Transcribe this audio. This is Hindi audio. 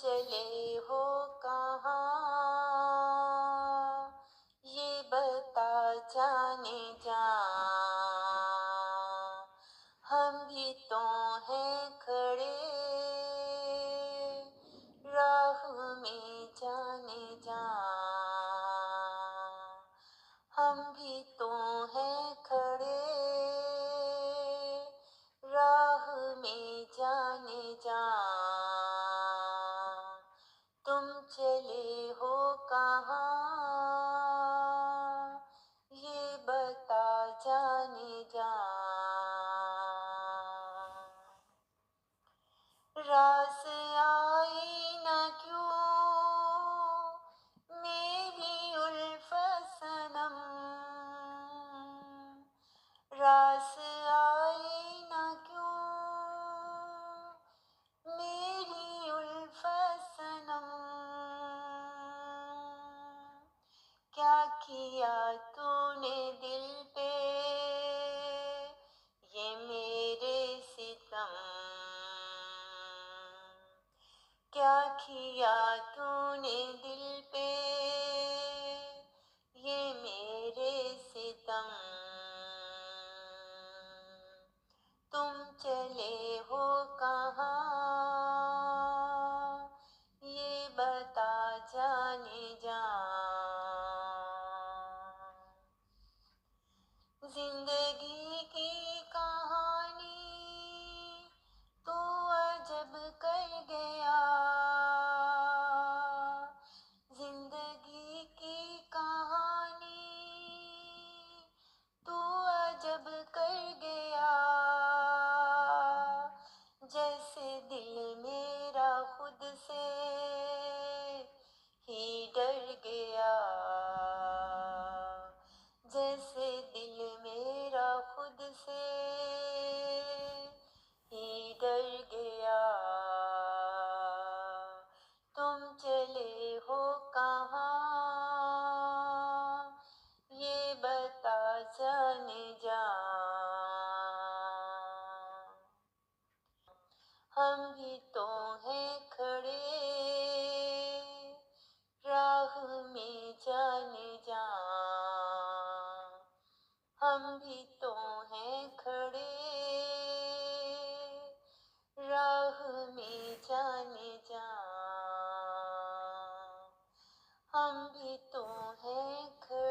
चले हो कहाँ, ये बता जाने जा। हम भी तो हैं खड़े राह में जाने जा। हम भी तो हैं खड़े राह में जाने जा। तुम चले हो कहाँ, ये बता जाने जा। रास आई न क्यों मेरी उल्फत सनम, रास आई न क्यों मेरी उल्फत सनम। क्या किया तूने दिल पे ये मेरे सितम, क्या किया तूने दिल पे ये मेरे सितम। तुम चले हो कहाँ, ये बता जाने जा। जिंदगी की कहानी तू अजब कर गया, जिंदगी की कहानी तू अजब कर गया। जैसे दिल मेरा खुद से ही डर गया, जैसे दिल मेरा खुद से ही डर गया। तुम चले हो कहाँ, ये बता जाने जा। हम भी तो हैं खड़े राह में जाने जा। हम भी तो हैं खड़े राह में जाने जा। हम भी तो हैं खड़े।